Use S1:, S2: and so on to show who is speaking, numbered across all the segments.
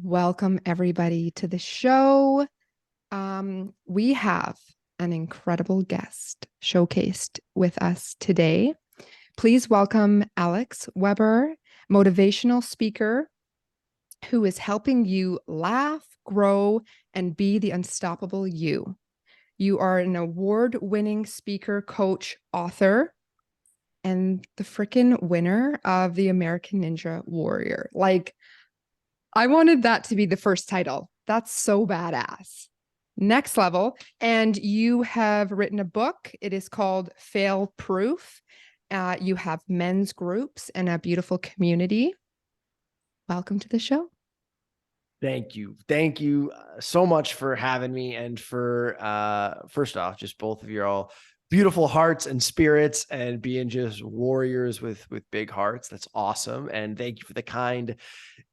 S1: Welcome, everybody, to the show. We have an incredible guest showcased with us today. Please welcome Alex Weber, motivational speaker who is helping you laugh, grow, and be the unstoppable you. You are an award-winning speaker, coach, author, and the freaking winner of the American Ninja Warrior. I wanted that to be the first title. That's so badass. Next level. And you have written a book. It is called Fail Proof. You have men's groups and a beautiful community. Welcome to the show.
S2: Thank you. Thank you so much for having me. And for, first off, just both of you all beautiful hearts and spirits and being just warriors with big hearts. That's awesome. And thank you for the kind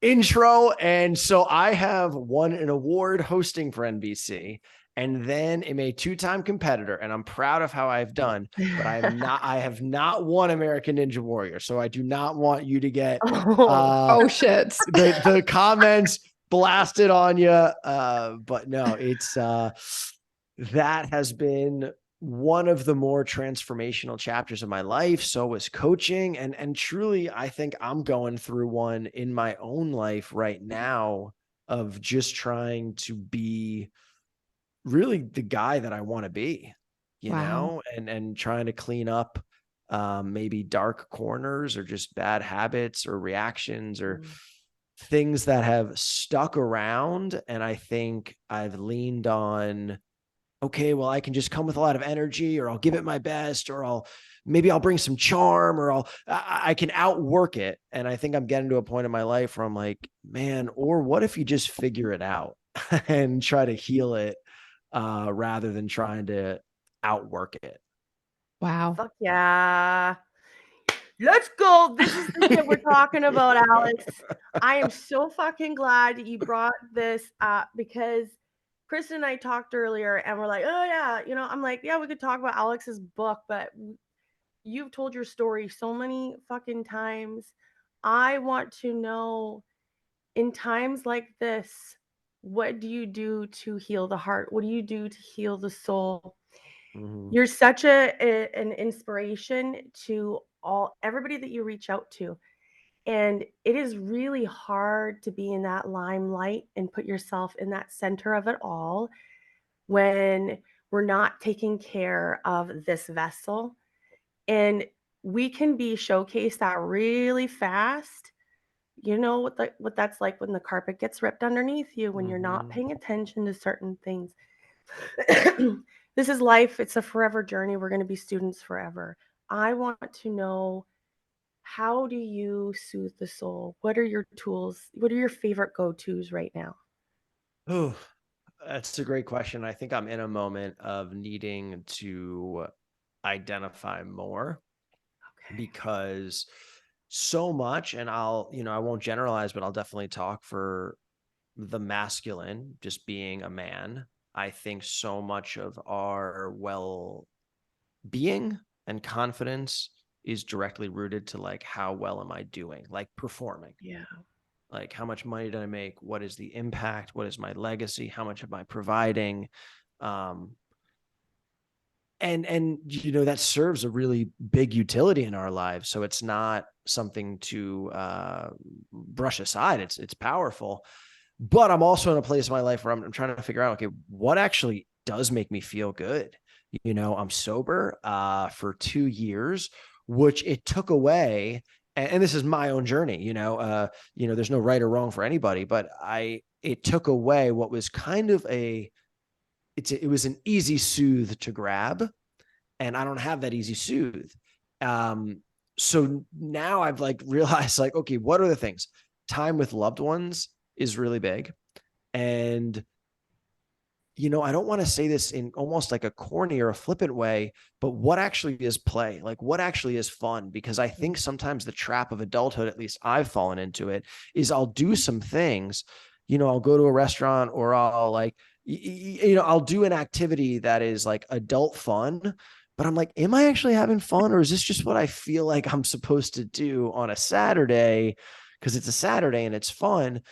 S2: intro. And so I have won an award hosting for NBC and then am a two-time competitor. And I'm proud of how I've done, but I have not won American Ninja Warrior. So I do not want you to get,
S1: Oh shit.
S2: the comments blasted on you. But no, it's, that has been one of the more transformational chapters of my life. So was coaching. And truly, I think I'm going through one in my own life right now of just trying to be really the guy that I want to be,
S1: Wow.
S2: and trying to clean up maybe dark corners or just bad habits or reactions or things that have stuck around. And I think I've leaned on, okay, well, I can just come with a lot of energy, or I'll give it my best, or maybe I'll bring some charm, or I can outwork it. And I think I'm getting to a point in my life where I'm like, man, or what if you just figure it out and try to heal it, rather than trying to outwork it.
S1: Wow.
S3: Fuck yeah. Let's go. This is the shit we're talking about, Alex. I am so fucking glad that you brought this up because Kristen and I talked earlier and we're like, oh yeah, I'm like, yeah, we could talk about Alex's book, but you've told your story so many fucking times. I want to know, in times like this, what do you do to heal the heart? What do you do to heal the soul?
S2: Mm-hmm.
S3: You're such an inspiration to everybody that you reach out to. And it is really hard to be in that limelight and put yourself in that center of it all when we're not taking care of this vessel. And we can be showcased that really fast. You know what that's like when the carpet gets ripped underneath you, when you're not
S2: Mm-hmm.
S3: paying attention to certain things. This is life. It's a forever journey. We're going to be students forever. I want to know, how do you soothe the soul? What are your tools? What are your favorite go-tos right now?
S2: Oh, that's a great question. I think I'm in a moment of needing to identify more
S3: Okay.
S2: because so much, and I won't generalize, but I'll definitely talk for the masculine, just being a man. I think so much of our well-being and confidence is directly rooted to like, how well am I doing? Like performing.
S3: Yeah.
S2: Like, how much money did I make? What is the impact? What is my legacy? How much am I providing? Um, and that serves a really big utility in our lives. So it's not something to brush aside. It's powerful. But I'm also in a place in my life where I'm trying to figure out, okay, what actually does make me feel good? I'm sober for 2 years, which it took away. And this is my own journey, there's no right or wrong for anybody, but it took away what was kind of it was an easy soothe to grab. And I don't have that easy soothe. So now I've like realized like, okay, what are the things? Time with loved ones is really big. And, I don't want to say this in almost like a corny or a flippant way, but what actually is play? Like what actually is fun? Because I think sometimes the trap of adulthood, at least I've fallen into it, is I'll do some things, I'll go to a restaurant or I'll like, I'll do an activity that is like adult fun, but I'm like, am I actually having fun? Or is this just what I feel like I'm supposed to do on a Saturday? Because it's a Saturday and it's fun.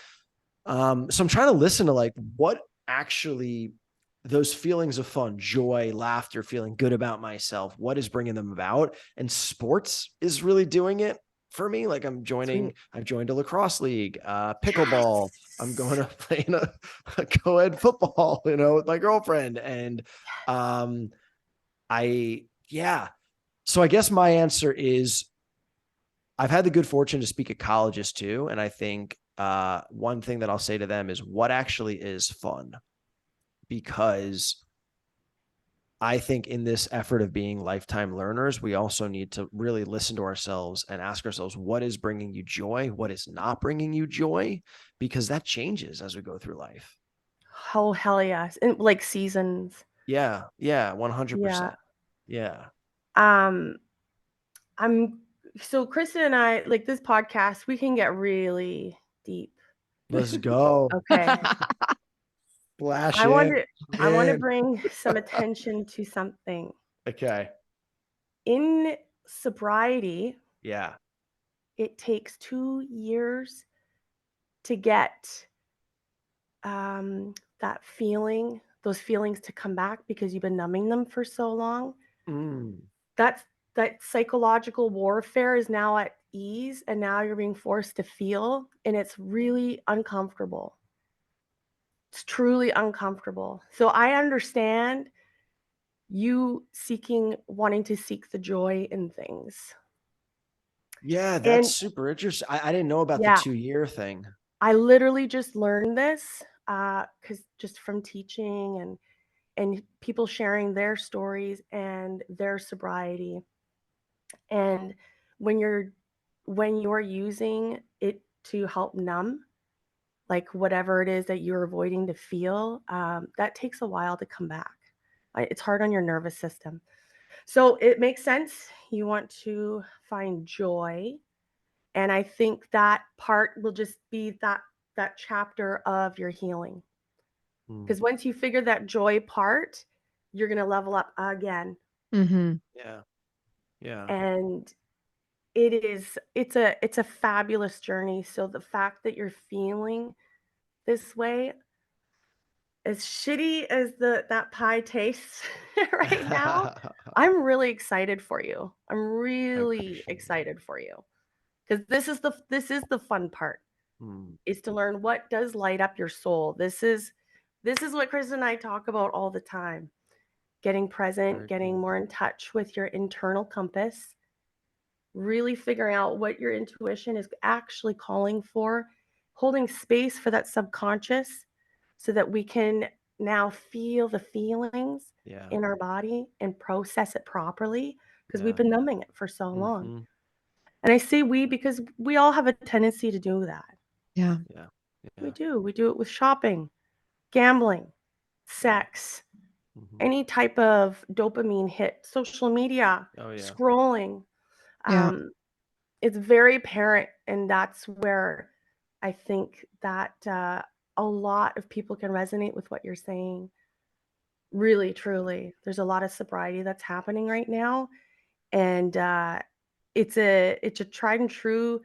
S2: So I'm trying to listen to like what actually those feelings of fun, joy, laughter, feeling good about myself, what is bringing them about? And sports is really doing it for me. Like I've joined a lacrosse league, pickleball. I'm going to
S3: Yes.
S2: play in a co-ed football, with my girlfriend. And yeah. So I guess my answer is I've had the good fortune to speak at colleges too. And I think one thing that I'll say to them is what actually is fun, because I think in this effort of being lifetime learners, we also need to really listen to ourselves and ask ourselves, what is bringing you joy? What is not bringing you joy? Because that changes as we go through life.
S3: Oh, hell yes. And like seasons.
S2: Yeah. Yeah.
S3: Yeah.
S2: 100%. Yeah.
S3: Um, I'm so Kristen and I, like this podcast, we can get really deep.
S2: Let's go.
S3: Okay.
S2: Flash
S3: I want
S2: in.
S3: to I want to bring some attention to something.
S2: Okay.
S3: In sobriety,
S2: Yeah.
S3: it takes 2 years to get those feelings to come back because you've been numbing them for so long.
S2: Mm.
S3: That's that psychological warfare is now at ease, and now you're being forced to feel, and it's really uncomfortable. It's truly uncomfortable. So I understand you wanting to seek the joy in things.
S2: Yeah. That's
S3: And
S2: super interesting. I didn't know about the
S3: yeah,
S2: 2-year thing.
S3: I literally just learned this because just from teaching and people sharing their stories and their sobriety. And when you're using it to help numb, like whatever it is that you're avoiding to feel, that takes a while to come back. It's hard on your nervous system. So it makes sense. You want to find joy. And I think that part will just be that chapter of your healing.
S2: Mm.
S3: Because once you figure that joy part, you're gonna level up again.
S1: Mm-hmm.
S2: Yeah. Yeah.
S3: And it's a fabulous journey. So the fact that you're feeling this way, as shitty as that pie tastes right now, I'm really excited for you. I'm
S2: I
S3: really
S2: appreciate it.
S3: excited for you because this is the fun part,
S2: Mm.
S3: is to learn what does light up your soul. This is what Chris and I talk about all the time. Getting present,
S2: Very
S3: getting
S2: cool.
S3: more in touch with your internal compass, really figuring out what your intuition is actually calling for, holding space for that subconscious so that we can now feel the feelings
S2: Yeah.
S3: in our body and process it properly because we've
S2: Yeah.
S3: been numbing it for so long.
S2: Mm-hmm.
S3: And I say we because we all have a tendency to do that.
S1: Yeah.
S2: Yeah.
S3: We
S2: Yeah.
S3: do. We do it with shopping, gambling,
S2: Yeah.
S3: sex,
S2: Mm-hmm.
S3: any type of dopamine hit, social media,
S2: Oh yeah.
S3: scrolling.
S1: Yeah.
S3: Um, it's very apparent, and that's where I think that a lot of people can resonate with what you're saying. Really, truly, there's a lot of sobriety that's happening right now, and it's a tried and true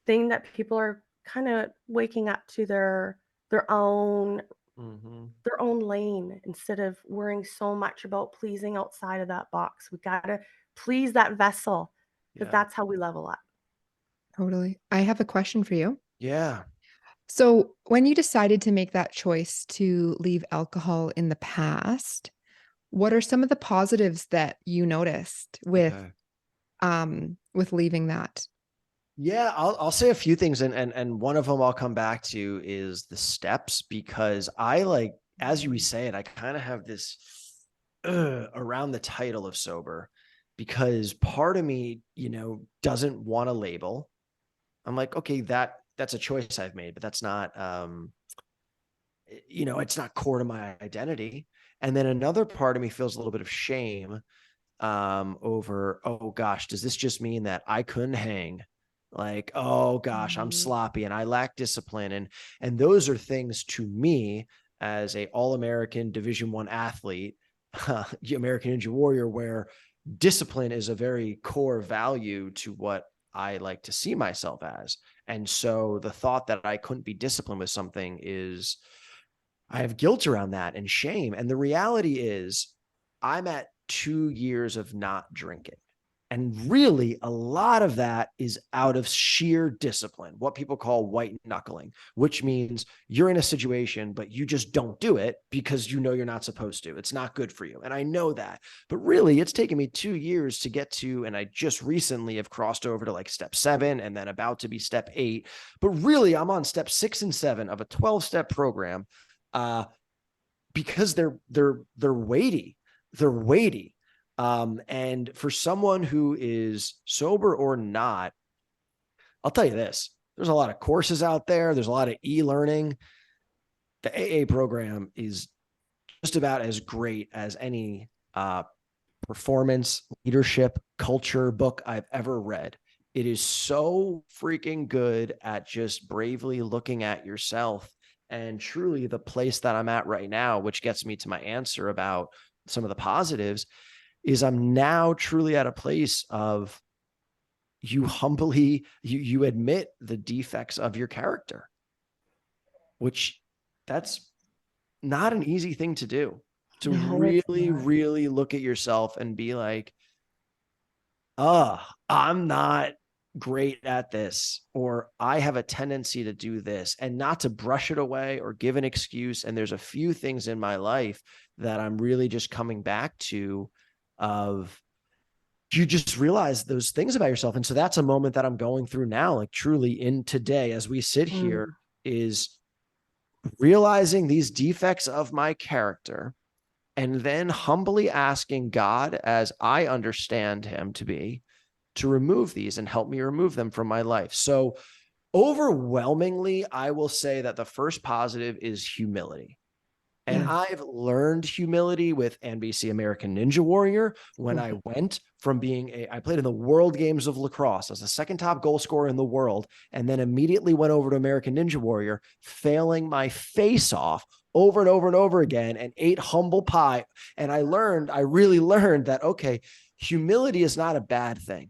S3: thing that people are kind of waking up to their own
S2: Mm-hmm.
S3: their own lane instead of worrying so much about pleasing outside of that box. We gotta please that vessel because
S2: Yeah.
S3: that's how we level up.
S1: Totally. I have a question for you.
S2: Yeah.
S1: So, when you decided to make that choice to leave alcohol in the past, what are some of the positives that you noticed
S2: Okay.
S1: with leaving that?
S2: Yeah, I'll say a few things, and one of them I'll come back to is the steps, because I like, as you say it, I kind of have this around the title of sober, because part of me, doesn't want a label. I'm like, okay, that's a choice I've made, but that's not it's not core to my identity. And then another part of me feels a little bit of shame over, oh gosh, does this just mean that I couldn't hang? Like, oh gosh, I'm
S3: Mhm.
S2: sloppy and I lack discipline. And those are things to me as a all-American Division I athlete, American Ninja Warrior, where discipline is a very core value to what I like to see myself as. And so the thought that I couldn't be disciplined with something is, I have guilt around that and shame. And the reality is, I'm at 2 years of not drinking. And really, a lot of that is out of sheer discipline, what people call white knuckling, which means you're in a situation, but you just don't do it because you know you're not supposed to. It's not good for you. And I know that. But really, it's taken me 2 years to get to, and I just recently have crossed over to like step 7 and then about to be step 8. But really, I'm on step 6 and 7 of a 12-step program because they're weighty. They're weighty. And for someone who is sober or not, I'll tell you this, there's a lot of courses out there. There's a lot of e-learning. The AA program is just about as great as any performance, leadership, culture book I've ever read. It is so freaking good at just bravely looking at yourself. And truly the place that I'm at right now, which gets me to my answer about some of the positives, is I'm now truly at a place of you humbly, you admit the defects of your character, which that's not an easy thing to do, to
S3: No, it's
S2: really,
S3: not.
S2: really look at yourself and be like, I'm not great at this, or I have a tendency to do this, and not to brush it away or give an excuse. And there's a few things in my life that I'm really just coming back to, of you just realize those things about yourself. And so that's a moment that I'm going through now, like truly in today, as we sit here, is realizing these defects of my character and then humbly asking God, as I understand him to be, to remove these and help me remove them from my life. So overwhelmingly, I will say that the first positive is humility. And
S1: Yeah.
S2: I've learned humility with NBC American Ninja Warrior when I went from I played in the World Games of Lacrosse as the second top goal scorer in the world, and then immediately went over to American Ninja Warrior, failing my face off over and over and over again, and ate humble pie. And I really learned that, okay, humility is not a bad thing.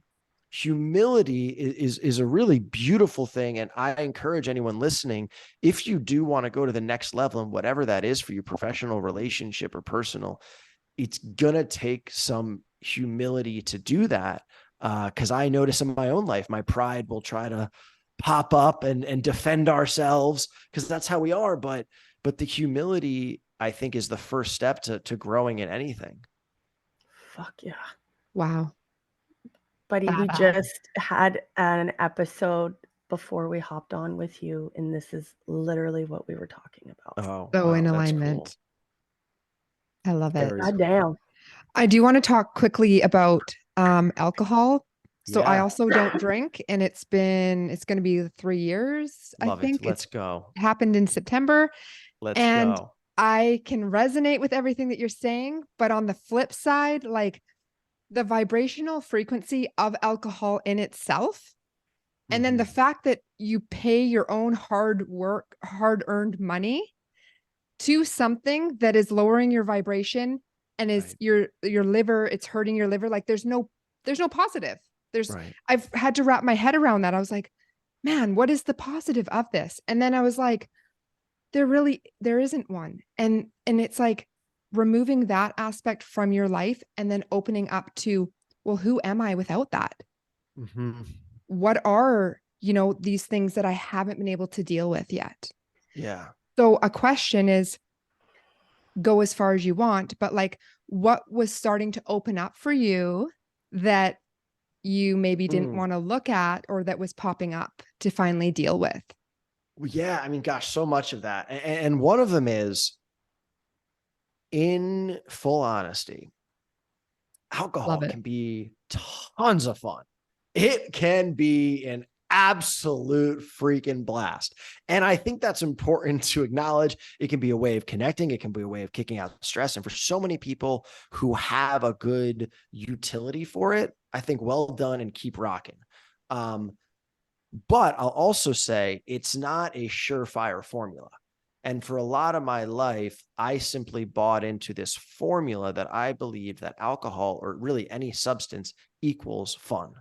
S2: Humility is a really beautiful thing. And I encourage anyone listening, if you do want to go to the next level, and whatever that is for you, professional, relationship, or personal, it's going to take some humility to do that. Because I notice in my own life, my pride will try to pop up and defend ourselves, because that's how we are. But the humility, I think, is the first step to growing in anything.
S3: Fuck yeah.
S1: Wow.
S3: Buddy, we
S1: Badass.
S3: just had an episode before we hopped on with you, and this is literally what we were talking about.
S2: Oh,
S1: So
S2: wow,
S1: in
S2: that's
S1: alignment.
S2: cool.
S1: I love it.
S2: Very
S3: God damn.
S1: I do want to talk quickly about alcohol. So I
S2: Yeah.
S1: also don't drink, and it's going to be 3 years.
S2: Love
S1: I think
S2: it. Let's go.
S1: it happened in September,
S2: Let's
S1: and
S2: go.
S1: I can resonate with everything that you're saying. But on the flip side, like the vibrational frequency of alcohol in itself, and then the fact that you pay your own hard-earned money to something that is lowering your vibration and is
S2: Right.
S1: your liver, it's hurting your liver. Like there's no positive.
S2: Right.
S1: I've had to wrap my head around that. I was like, man, what is the positive of this? And then I was like, there isn't one. And it's like removing that aspect from your life and then opening up to, well, who am I without that? What are, these things that I haven't been able to deal with yet?
S2: Yeah.
S1: So a question is, go as far as you want, but like, what was starting to open up for you that you maybe didn't want to look at, or that was popping up to finally deal with?
S2: Well, yeah. I mean, gosh, so much of that. And one of them is, in full honesty,
S1: Love
S2: alcohol
S1: it.
S2: can be tons of fun. It can be an absolute freaking blast. And I think that's important to acknowledge. It can be a way of connecting. It can be a way of kicking out stress. And for so many people who have a good utility for it, I think well done and keep rocking. But I'll also say it's not a surefire formula. And for a lot of my life, I simply bought into this formula that I believe that alcohol, or really any substance, equals fun.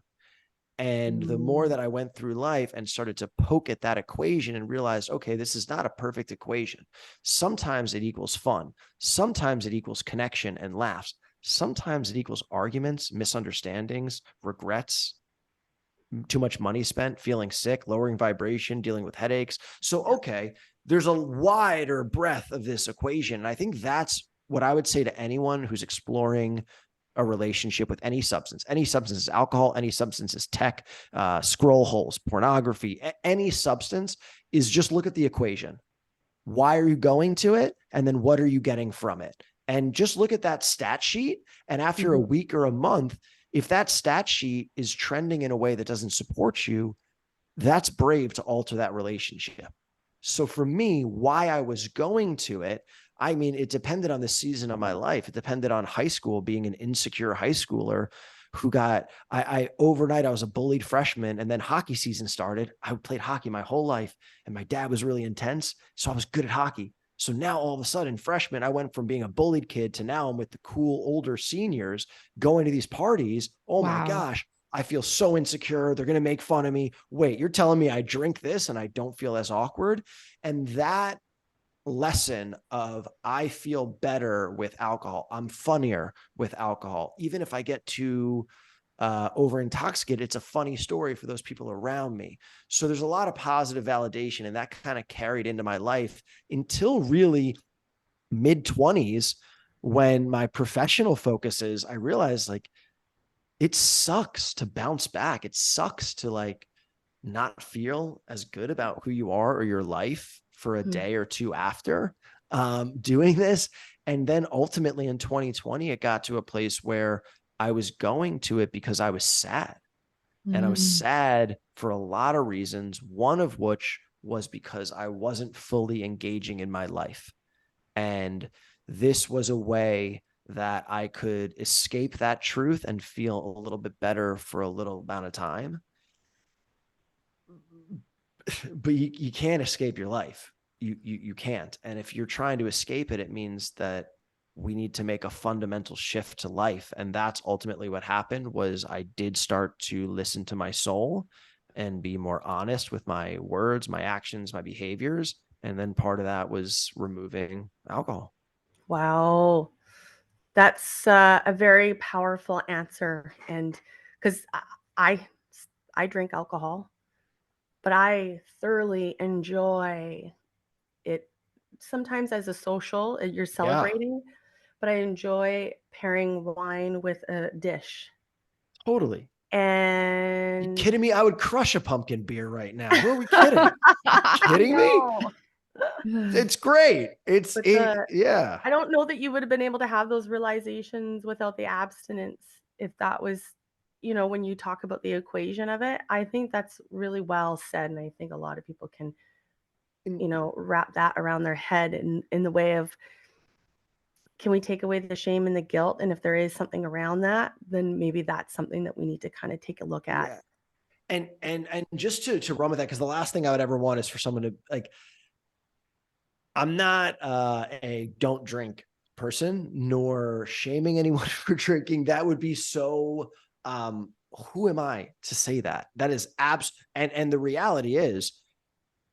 S2: And the more that I went through life and started to poke at that equation and realized, okay, this is not a perfect equation. Sometimes it equals fun. Sometimes it equals connection and laughs. Sometimes it equals arguments, misunderstandings, regrets, too much money spent, feeling sick, lowering vibration, dealing with headaches. So, okay, there's a wider breadth of this equation. And I think that's what I would say to anyone who's exploring a relationship with any substance. Any substance is alcohol, any substance is tech, scroll holes, pornography, any substance is just look at the equation. Why are you going to it? And then what are you getting from it? And just look at that stat sheet. And after a week or a month, if that stat sheet is trending in a way that doesn't support you, that's brave to alter that relationship. So for me, why I was going to it, I mean, it depended on the season of my life. It depended on high school, being an insecure high schooler who got, overnight, I was a bullied freshman, and then hockey season started. I played hockey my whole life, and my dad was really intense. So I was good at hockey. So now all of a sudden, freshman, I went from being a bullied kid to now I'm with the cool older seniors going to these parties. Oh my gosh, I feel so insecure. They're going to make fun of me. Wait, you're telling me I drink this and I don't feel as awkward? And that lesson of I feel better with alcohol. I'm funnier with alcohol. Even if I get too over intoxicated, it's a funny story for those people around me. So there's a lot of positive validation, and that kind of carried into my life until really mid 20s, when my professional focuses, I realized like it sucks to bounce back. It sucks to like not feel as good about who you are or your life for a day or two after doing this. And then ultimately in 2020, it got to a place where I was going to it because I was sad. And I was sad for a lot of reasons, one of which was because I wasn't fully engaging in my life. And this was a way that I could escape that truth and feel a little bit better for a little amount of time. But you can't escape your life. You can't. And if you're trying to escape it, it means that we need to make a fundamental shift to life. And that's ultimately what happened. Was I did start to listen to my soul and be more honest with my words, my actions, my behaviors. And then part of that was removing alcohol.
S3: Wow. That's a very powerful answer. And because I drink alcohol, but I thoroughly enjoy it. Sometimes as a social, you're celebrating, but I enjoy pairing wine with a dish.
S2: Totally.
S3: And
S2: you kidding me? I would crush a pumpkin beer right now. Who are we kidding? Kidding me? It's great. Yeah.
S3: I don't know that you would have been able to have those realizations without the abstinence. If that was, when you talk about the equation of it, I think that's really well said. And I think a lot of people can, wrap that around their head in the way of, can we take away the shame and the guilt? And if there is something around that, then maybe that's something that we need to kind of take a look at.
S2: Yeah. And just to run with that, because the last thing I would ever want is for someone to like, I'm not a don't drink person, nor shaming anyone for drinking. That would be so, who am I to say that? That is and the reality is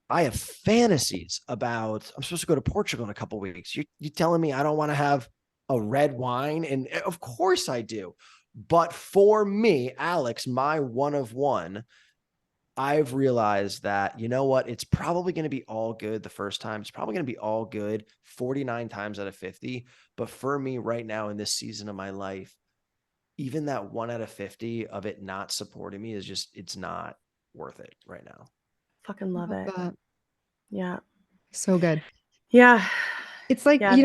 S2: I have fantasies about, I'm supposed to go to Portugal in a couple of weeks. You telling me I don't want to have a red wine? And of course I do. But for me, Alex, my one of one, I've realized that, you know what, it's probably going to be all good the first time. It's probably going to be all good 49 times out of 50. But for me right now in this season of my life, even that 1 out of 50 of it not supporting me is just, it's not worth it right now.
S3: Fucking love it. That. Yeah.
S1: So good.
S3: Yeah.
S1: It's like, it's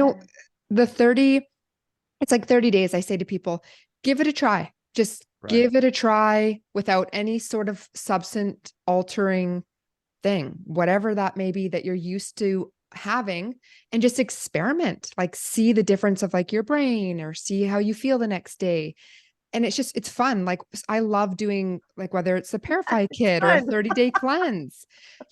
S1: like 30 days. I say to people, give it a try. Just give it a try without any sort of substance altering thing, whatever that may be that you're used to having, and just experiment, like see the difference of like your brain, or see how you feel the next day. And it's fun. Like I love doing, like, whether it's the Purify Kit or a 30-day cleanse.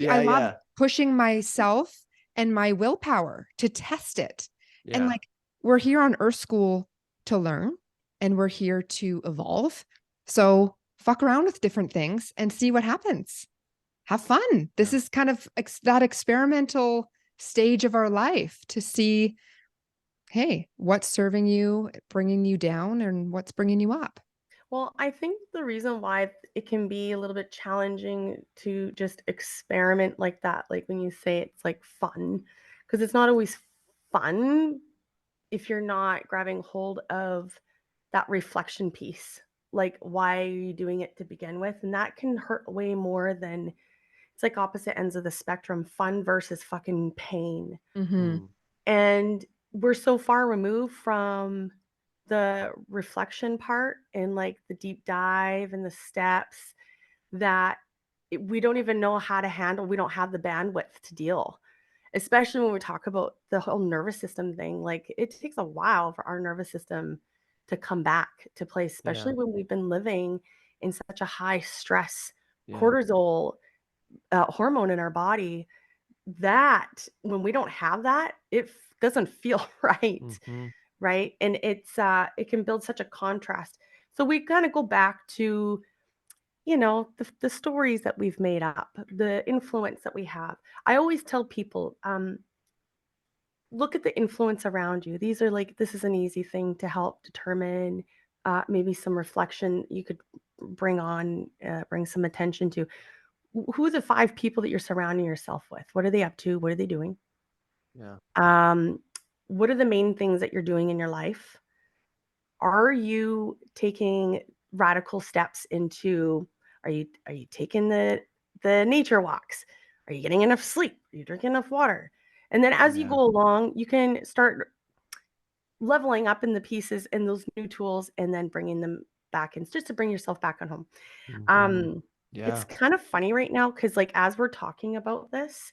S1: I love pushing myself and my willpower to test it. Yeah. And like, we're here on Earth School to learn, and we're here to evolve. So fuck around with different things and see what happens. Have fun. This is kind of that experimental stage of our life to see, hey, what's serving you, bringing you down, and what's bringing you up.
S3: Well, I think the reason why it can be a little bit challenging to just experiment like that, like when you say it's like fun, because it's not always fun if you're not grabbing hold of that reflection piece. Like, why are you doing it to begin with? And that can hurt way more than it's like opposite ends of the spectrum, fun versus fucking pain.
S1: Mm-hmm.
S3: And we're so far removed from the reflection part and like the deep dive and the steps that we don't even know how to handle. We don't have the bandwidth to deal, especially when we talk about the whole nervous system thing. Like, it takes a while for our nervous system to come back to place, especially when we've been living in such a high stress cortisol hormone in our body, that when we don't have that, it doesn't feel right. Right. And it can build such a contrast. So we kind of go back to, the stories that we've made up, the influence that we have. I always tell people, look at the influence around you. This is an easy thing to help determine maybe some reflection you could bring some attention to. Who are the 5 people that you're surrounding yourself with? What are they up to? What are they doing? What are the main things that you're doing in your life? Are you taking radical steps into, are you taking the nature walks? Are you getting enough sleep? Are you drinking enough water? And then as you go along, you can start leveling up in the pieces and those new tools and then bringing them back in just to bring yourself back on home. It's kind of funny right now because like as we're talking about this,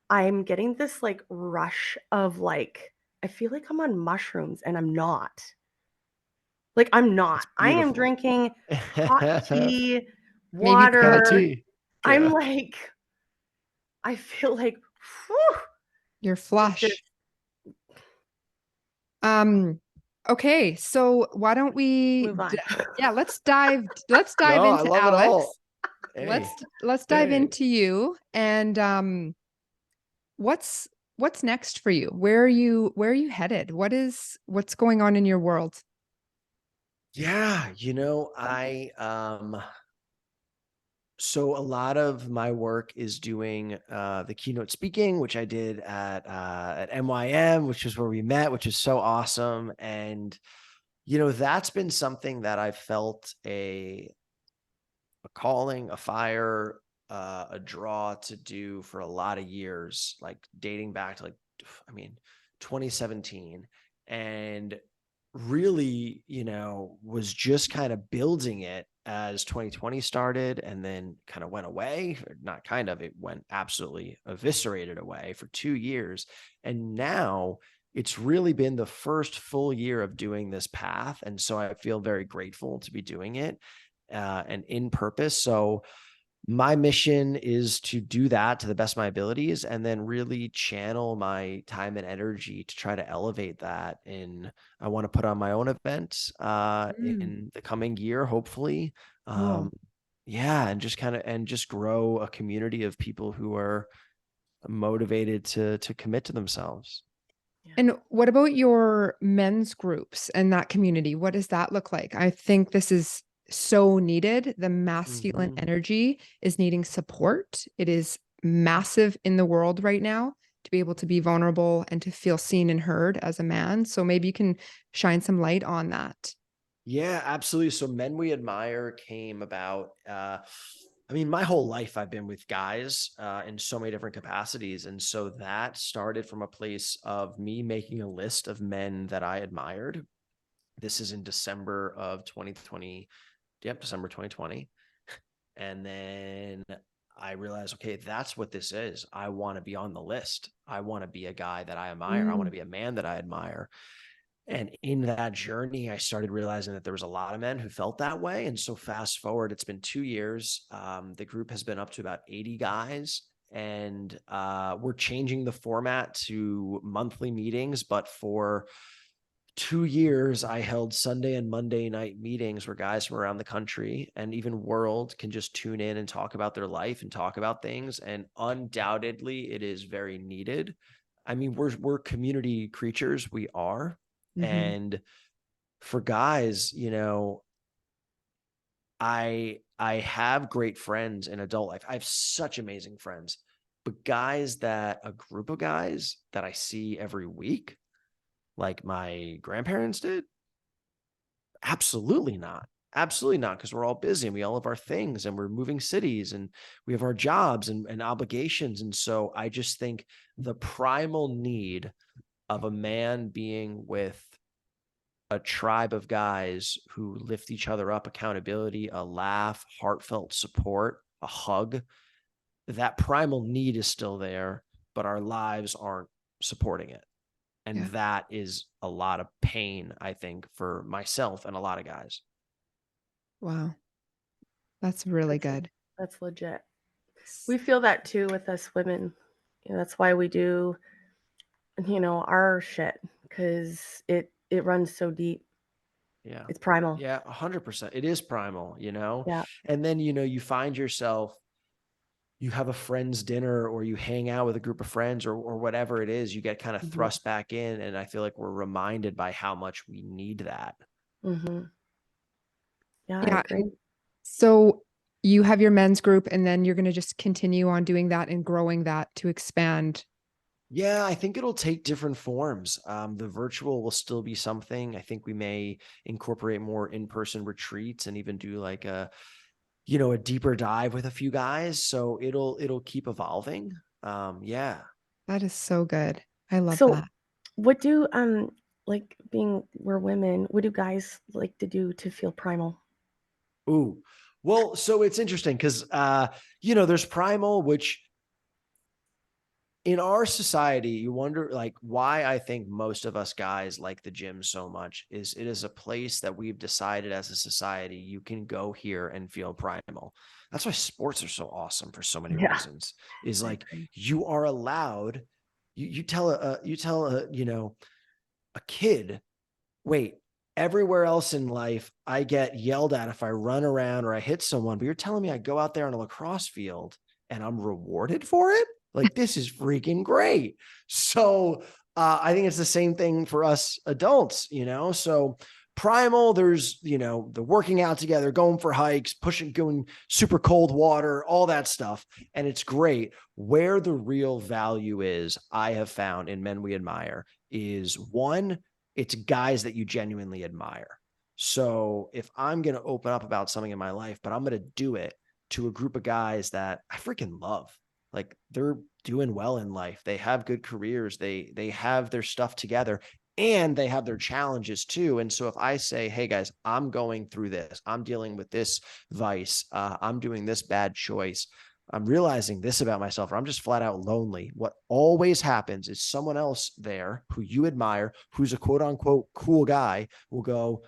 S3: I'm getting this like rush of like, I feel like I'm on mushrooms and I'm not. Like, I'm not. I am drinking hot tea,
S1: Maybe
S3: water. I'm like, I feel like, whew,
S1: you're flush. Okay, so why don't we
S3: move on.
S1: let's dive into Alex. Let's dive into you and what's next for you? Where are you headed? What's going on in your world?
S2: So a lot of my work is doing the keynote speaking, which I did at MYM, which is where we met, which is so awesome. And that's been something that I felt a calling, a fire, a draw to do for a lot of years, like dating back to 2017, and really, was just kind of building it as 2020 started and then kind of went away, or not kind of, it went absolutely eviscerated away for 2 years. And now it's really been the first full year of doing this path. And so I feel very grateful to be doing it and in purpose. So my mission is to do that to the best of my abilities and then really channel my time and energy to try to elevate that. I want to put on my own event in the coming year, hopefully.
S1: Cool.
S2: And just grow a community of people who are motivated to commit to themselves.
S1: And what about your men's groups and that community? What does that look like? I think this is so needed. The masculine energy is needing support. It is massive in the world right now to be able to be vulnerable and to feel seen and heard as a man. So maybe you can shine some light on that.
S2: Yeah, absolutely. So Men We Admire came about. My whole life I've been with guys in so many different capacities. And so that started from a place of me making a list of men that I admired. This is in December of 2020. Yep, December 2020. And then I realized, okay, that's what this is. I want to be on the list. I want to be a guy that I admire. I want to be a man that I admire. And in that journey, I started realizing that there was a lot of men who felt that way. And so fast forward, it's been 2 years. The group has been up to about 80 guys. And we're changing the format to monthly meetings, but for 2 years, I held Sunday and Monday night meetings where guys from around the country and even world can just tune in and talk about their life and talk about things. And undoubtedly, it is very needed. I mean, we're community creatures. We are.
S1: Mhm.
S2: And for guys, you know, I have great friends in adult life. I have such amazing friends, but a group of guys that I see every week, like my grandparents did, absolutely not. Absolutely not, because we're all busy and we all have our things and we're moving cities and we have our jobs and obligations. And so I just think the primal need of a man being with a tribe of guys who lift each other up, accountability, a laugh, heartfelt support, a hug, that primal need is still there, but our lives aren't supporting it. And
S1: Yeah.
S2: that is a lot of pain, I think, for myself and a lot of guys.
S1: Wow. That's really
S3: That's
S1: good.
S3: that's legit. We feel that too with us women. That's why we do, our shit, because it runs so deep.
S2: Yeah.
S3: It's primal.
S2: Yeah, 100%. It is primal, you know?
S3: Yeah.
S2: And then, you know, you find yourself, you have a friend's dinner or you hang out with a group of friends or whatever it is, you get kind of
S3: Mhm.
S2: thrust back in. And I feel like we're reminded by how much we need that.
S3: Mhm. Yeah, I
S1: Yeah.
S3: agree.
S1: So you have your men's group, and then you're going to just continue on doing that and growing that to expand.
S2: Yeah, I think it'll take different forms. The virtual will still be something. I think we may incorporate more in-person retreats and even do like a deeper dive with a few guys. So it'll keep evolving. Yeah.
S1: That is so good. I love
S3: So,
S1: that.
S3: what do like being we're women, what do guys like to do to feel primal?
S2: Ooh. Well, so it's interesting because there's primal, which in our society, you wonder like why I think most of us guys like the gym so much is it is a place that we've decided as a society you can go here and feel primal. That's why sports are so awesome for so many
S3: Yeah,
S2: reasons. Is
S3: I
S2: like
S3: agree.
S2: you are allowed. You tell a kid, wait, everywhere else in life, I get yelled at if I run around or I hit someone, but you're telling me I go out there on a lacrosse field and I'm rewarded for it? Like, this is freaking great. So I think it's the same thing for us adults, you know? So primal, there's, the working out together, going for hikes, going super cold water, all that stuff. And it's great. Where the real value is, I have found in men we admire is one, it's guys that you genuinely admire. So if I'm going to open up about something in my life, but I'm going to do it to a group of guys that I freaking love, like they're doing well in life. They have good careers. They have their stuff together and they have their challenges too. And so if I say, hey guys, I'm going through this, I'm dealing with this vice, I'm doing this bad choice, I'm realizing this about myself, or I'm just flat out lonely. What always happens is someone else there who you admire, who's a quote unquote cool guy, will go,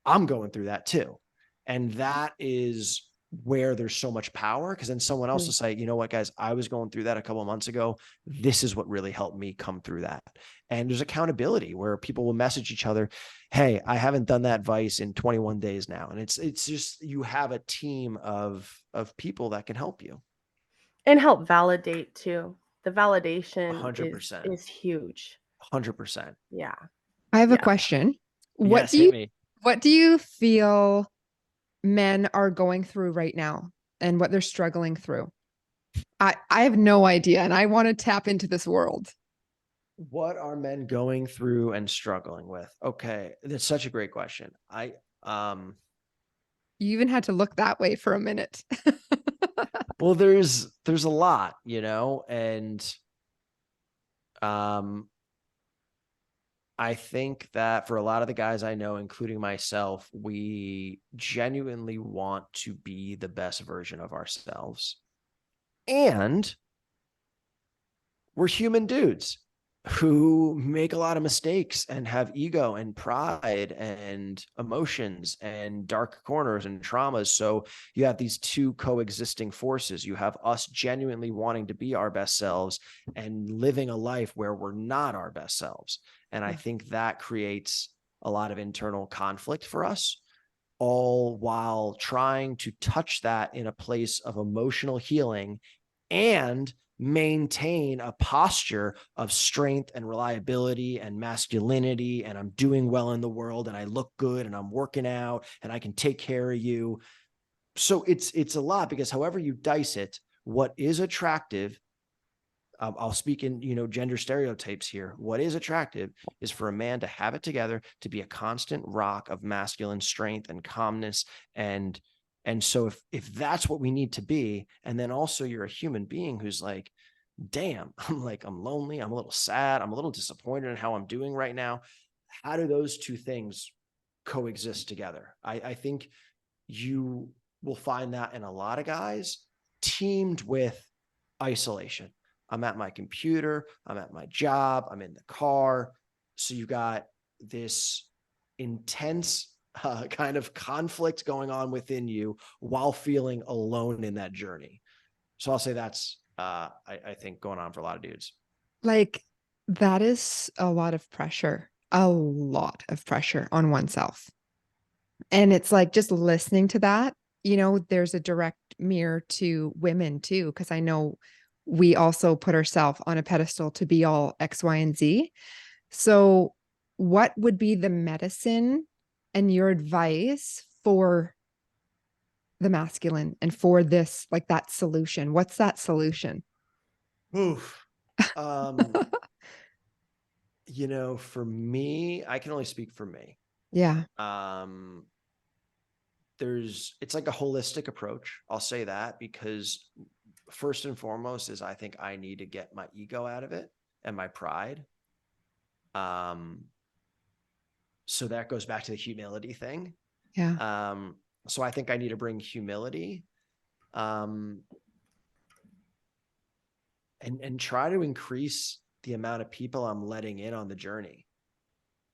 S2: I'm going through that too. And that is where there's so much power, because then someone else
S3: Mm.
S2: will say, you know what, guys, I was going through that a couple of months ago. This is what really helped me come through that. And there's accountability where people will message each other, hey, I haven't done that vice in 21 days now. And it's just, you have a team of people that can help you.
S3: And help validate too. The validation is
S2: 100%.
S3: is huge.
S2: 100%.
S3: Yeah.
S1: I have a
S3: Yeah.
S1: question. What
S2: Yes,
S1: do
S2: hit
S1: you
S2: me.
S1: what do you feel men are going through right now and what they're struggling through? I have no idea, and I want to tap into this world.
S2: What are men going through and struggling with? Okay, that's such a great question. Um
S1: You even had to look that way for a minute.
S2: well, there's a lot, and um I think that for a lot of the guys I know, including myself, we genuinely want to be the best version of ourselves. And we're human dudes. who make a lot of mistakes and have ego and pride and emotions and dark corners and traumas. So you have these two coexisting forces. You have us genuinely wanting to be our best selves and living a life where we're not our best selves. And I think that creates a lot of internal conflict for us, all while trying to touch that in a place of emotional healing and maintain a posture of strength and reliability and masculinity. And I'm doing well in the world and I look good and I'm working out and I can take care of you. So it's a lot, because however you dice it, what is attractive, I'll speak in, gender stereotypes here. What is attractive is for a man to have it together, to be a constant rock of masculine strength and calmness. And so if that's what we need to be, and then also you're a human being who's like, damn, I'm lonely, I'm a little sad, I'm a little disappointed in how I'm doing right now. How do those two things coexist together? I think you will find that in a lot of guys, teamed with isolation. I'm at my computer, I'm at my job, I'm in the car. So you got this intense kind of conflict going on within you while feeling alone in that journey. So I'll say that's, I think, going on for a lot of dudes.
S1: Like, that is a lot of pressure on oneself. And it's like, just listening to that, there's a direct mirror to women too, because I know we also put ourselves on a pedestal to be all X, Y, and Z. So, what would be the medicine and your advice for the masculine and for this, like, that solution? What's that solution?
S2: Oof. For me, I can only speak for me.
S1: Yeah.
S2: It's like a holistic approach. I'll say that, because first and foremost is I think I need to get my ego out of it and my pride. So that goes back to the humility thing.
S1: Yeah.
S2: So I think I need to bring humility, and try to increase the amount of people I'm letting in on the journey,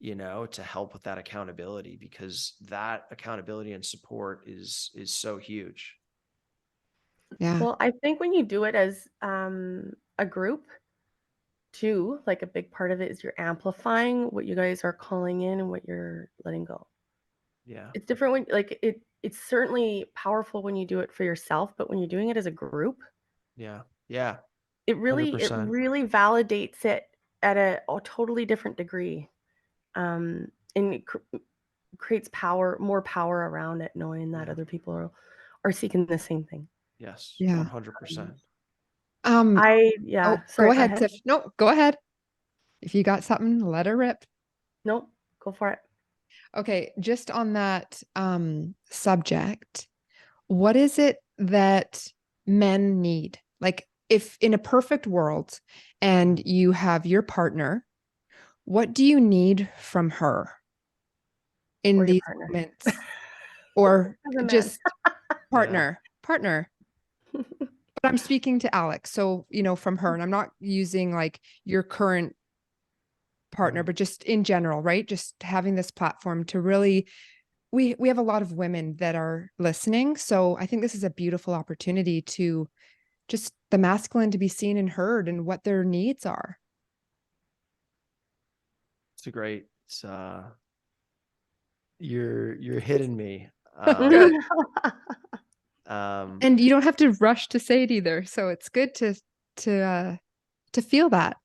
S2: to help with that accountability, because that accountability and support is so huge.
S1: Yeah.
S3: Well, I think when you do it as a group too, like a big part of it is you're amplifying what you guys are calling in and what you're letting go.
S2: Yeah.
S3: It's different when it's certainly powerful when you do it for yourself, but when you're doing it as a group,
S2: Yeah. Yeah.
S3: it really
S2: 100%.
S3: validates it at a totally different degree. And it creates more power around it, knowing that other people are seeking the same thing.
S2: Yes.
S1: Yeah.
S2: 100%.
S1: Oh, go
S3: Sorry, go
S1: ahead,
S3: ahead.
S1: Tiff. No, go ahead. If you got something, let her rip.
S3: Nope, go for it.
S1: Okay, just on that subject, what is it that men need? Like, if in a perfect world and you have your partner, what do you need from her in
S3: Or your
S1: these
S3: partner.
S1: moments? Or
S3: As a man.
S1: just partner. But I'm speaking to Alex. So, from her, and I'm not using like your current partner, but just in general, right? Just having this platform to really, we have a lot of women that are listening. So I think this is a beautiful opportunity to just the masculine to be seen and heard and what their needs are.
S2: It's you're hitting me.
S1: Good.
S2: Um,
S1: And you don't have to rush to say it either. So it's good to feel that.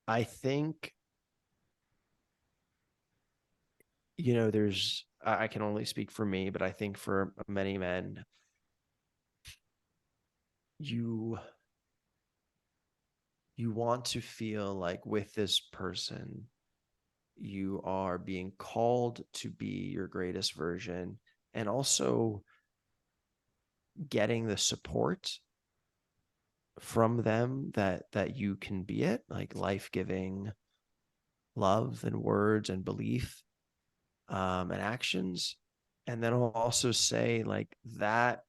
S2: I think, I can only speak for me, but I think for many men, you want to feel like with this person, you are being called to be your greatest version, and also getting the support from them that you can be it, like life-giving love and words and belief, and actions. And then I'll also say like that.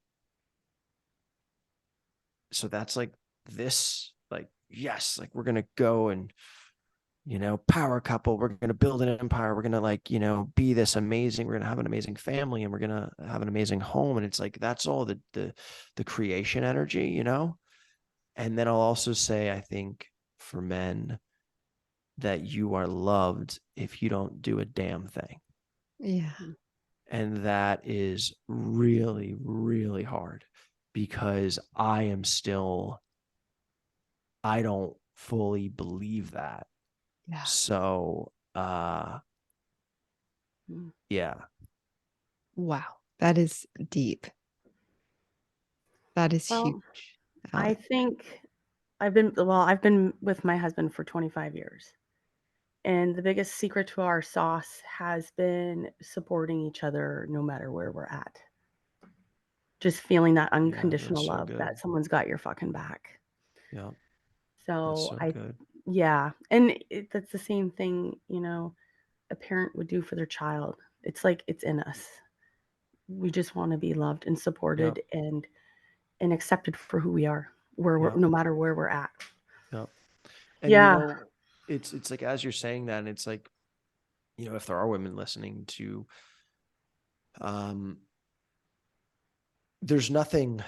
S2: So that's like this, like yes, like we're going to go and, power couple, we're going to build an empire. We're going to like, be this amazing, we're going to have an amazing family and we're going to have an amazing home. And it's like, that's all the creation energy, And then I'll also say, I think for men that you are loved if you don't do a damn thing.
S1: Yeah.
S2: And that is really, really hard because I don't fully believe that.
S1: Yeah.
S2: So, yeah.
S1: Wow. That is deep. That is huge.
S3: I think I've been with my husband for 25 years. And the biggest secret to our sauce has been supporting each other no matter where we're at. Just feeling that unconditional love that someone's got your fucking back.
S2: Yeah.
S3: So
S2: good.
S3: Yeah. And that's the same thing, a parent would do for their child. It's like it's in us. We just want to be loved and supported and accepted for who we are, no matter where we're at.
S2: Yeah. And it's like, as you're saying that, and it's like, if there are women listening to, there's nothing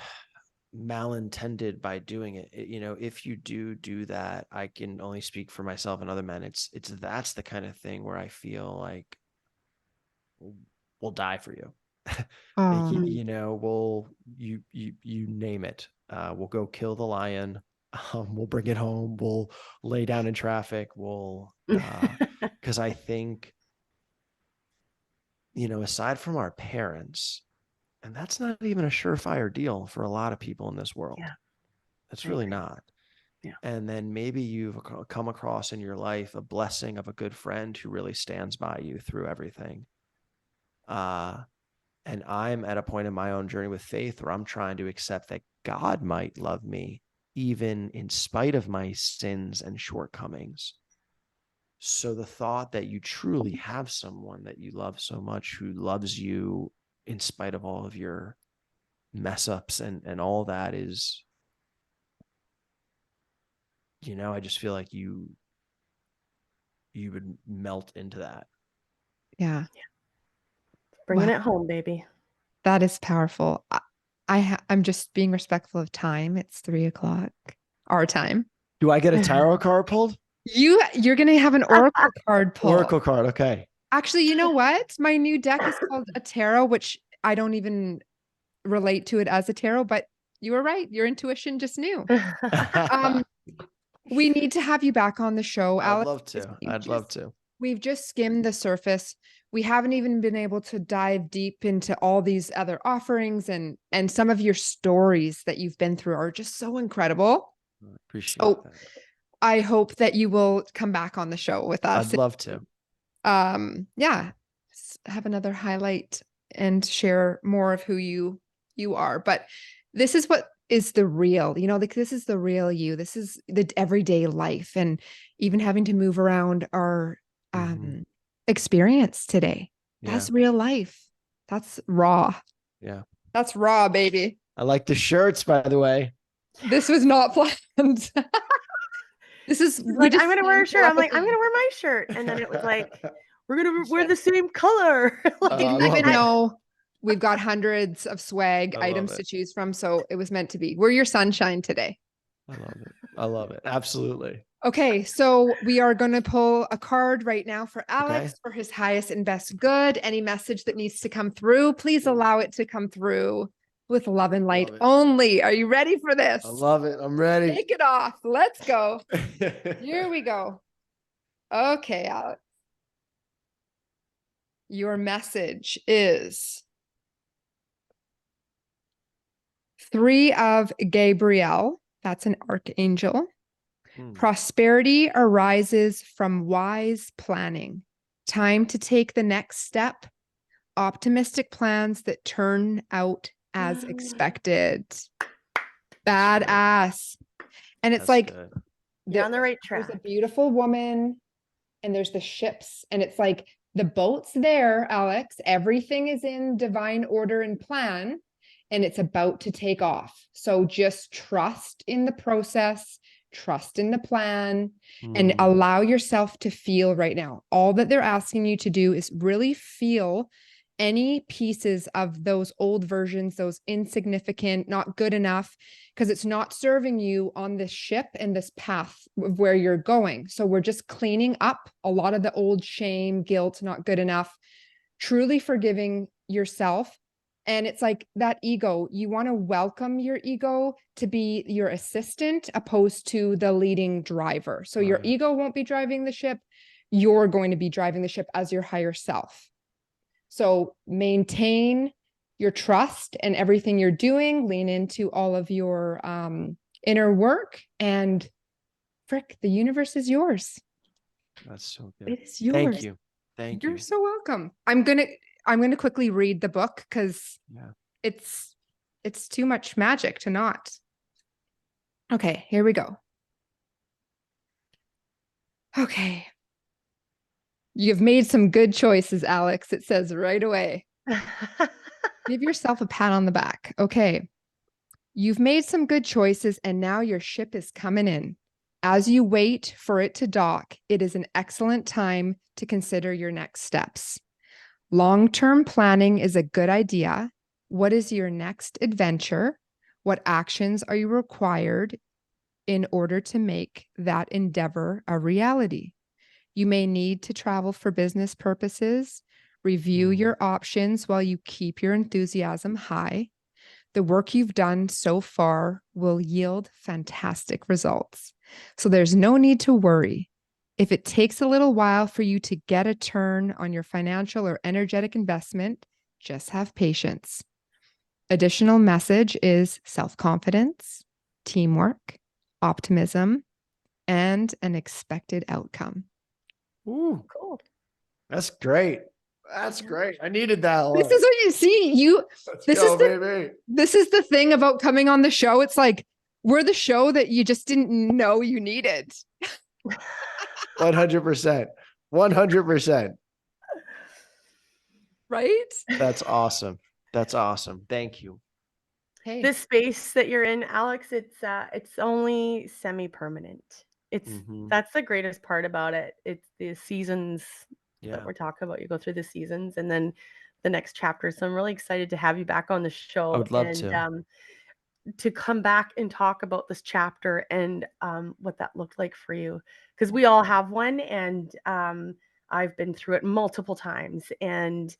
S2: malintended by doing it. If you do that, I can only speak for myself and other men. That's the kind of thing where I feel like we'll die for you. We'll you name it. We'll go kill the lion. We'll bring it home. We'll lay down in traffic. Because I think, aside from our parents, and that's not even a surefire deal for a lot of people in this world.
S3: Yeah.
S2: It's really not.
S3: Yeah.
S2: And then maybe you've come across in your life a blessing of a good friend who really stands by you through everything. And I'm at a point in my own journey with faith where I'm trying to accept that God might love me, even in spite of my sins and shortcomings. So the thought that you truly have someone that you love so much who loves you in spite of all of your mess ups and all that is, I just feel like you would melt into that.
S1: Yeah.
S3: Bringing it home, baby.
S1: That is powerful. I'm just being respectful of time. It's 3:00 our time.
S2: Do I get a tarot card pulled?
S1: You're going to have an oracle card pulled.
S2: Oracle card. Okay.
S1: Actually, you know what? My new deck is called a tarot, which I don't even relate to it as a tarot, but you were right. Your intuition just knew. We need to have you back on the show, Alex.
S2: I'd love to.
S1: We've just skimmed the surface. We haven't even been able to dive deep into all these other offerings, and some of your stories that you've been through are just so incredible.
S2: I appreciate that.
S1: I hope that you will come back on the show with us.
S2: I'd love to.
S1: Yeah, have another highlight and share more of who you are. But this is what is the real, like this is the real you. This is the everyday life, and even having to move around our experience today. That's real life. That's raw.
S2: Yeah.
S1: That's raw, baby.
S2: I like the shirts, by the way.
S1: This was not planned. This is
S3: like, I'm gonna wear a shirt. I'm like, I'm gonna wear my shirt. And then it was like, we're gonna wear the same color.
S1: Didn't even know. We've got hundreds of swag items to choose from. So it was meant to be. We're your sunshine today.
S2: I love it. I love it. Absolutely.
S1: Okay. So we are going to pull a card right now for Alex for his highest and best good. Any message that needs to come through, please allow it to come through with love and light only. Are you ready for this?
S2: I love it. I'm ready.
S1: Take it off. Let's go. Here we go. Okay, Alex. Your message is 3 of Gabriel. That's an archangel. Prosperity arises from wise planning. Time to take the next step. Optimistic plans that turn out as expected. Badass. And it's like,
S3: you're on the right track.
S1: There's a beautiful woman and there's the ships, and it's like the boat's there, Alex. Everything is in divine order and plan, and it's about to take off. So just trust in the process. trust in the plan, and
S2: Mm.
S1: allow yourself to feel right now. All that they're asking you to do is really feel any pieces of those old versions, those insignificant, not good enough, because it's not serving you on this ship and this path of where you're going. So we're just cleaning up a lot of the old shame, guilt, not good enough, truly forgiving yourself. And it's like that ego, you want to welcome your ego to be your assistant opposed to the leading driver. So your
S2: Right.
S1: ego won't be driving the ship. You're going to be driving the ship as your higher self. So maintain your trust in everything you're doing, lean into all of your inner work, and frick, the universe is yours.
S2: That's so good.
S1: It is yours.
S2: Thank you. Thank
S1: You're
S2: you.
S1: so welcome. I'm gonna quickly read the book because
S2: Yeah.
S1: it's too much magic to not. Okay, here we go. Okay. You've made some good choices, Alex. It says right away. Give yourself a pat on the back. Okay. You've made some good choices, and now your ship is coming in. As you wait for it to dock, it is an excellent time to consider your next steps. Long-term planning is a good idea. What is your next adventure? What actions are you required in order to make that endeavor a reality? You may need to travel for business purposes. Review your options while you keep your enthusiasm high. The work you've done so far will yield fantastic results. So there's no need to worry. If it takes a little while for you to get a turn on your financial or energetic investment, just have patience. Additional message is self-confidence, teamwork, optimism, and an expected outcome.
S2: Ooh,
S3: Cool.
S2: that's great. That's great. I needed that one.
S1: This is what you see.
S2: Let's
S1: this
S2: go,
S1: is the
S2: baby.
S1: this is the thing about coming on the show. It's like we're the show that you just didn't know you needed.
S2: 100%. 100%.
S1: Right?
S2: That's awesome. That's awesome. Thank you.
S1: Hey.
S3: This space that you're in, Alex, it's only semi-permanent. That's the greatest part about it. It's the seasons
S2: Yeah.
S3: that we're talking about. You go through the seasons and then the next chapter. So I'm really excited to have you back on the show
S2: I would love
S3: and to come back and talk about this chapter and what that looked like for you. Because we all have one, and I've been through it multiple times, and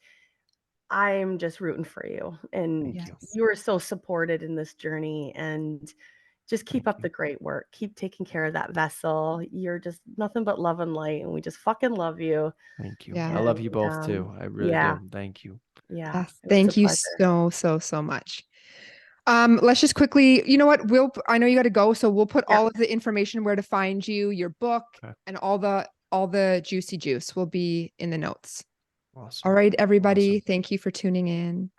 S3: I'm just rooting for you. And
S2: Thank you.
S3: you are so supported in this journey, and just keep up the great work. Keep taking care of that vessel. You're just nothing but love and light, and we just fucking love you.
S2: Thank you.
S1: Yeah.
S2: I love you
S3: And,
S2: both too. I really
S3: yeah.
S2: do. Thank you.
S3: Yeah.
S1: Yes,
S3: It was
S1: thank
S3: a
S1: you
S3: pleasure.
S1: so much. Let's just quickly, you know what? I know you got to go, so we'll put
S3: Yeah.
S1: all of the information where to find you, your book,
S2: Okay.
S1: and all the juicy juice will be in the notes.
S2: Awesome.
S1: All right, everybody.
S2: Awesome.
S1: Thank you for tuning in.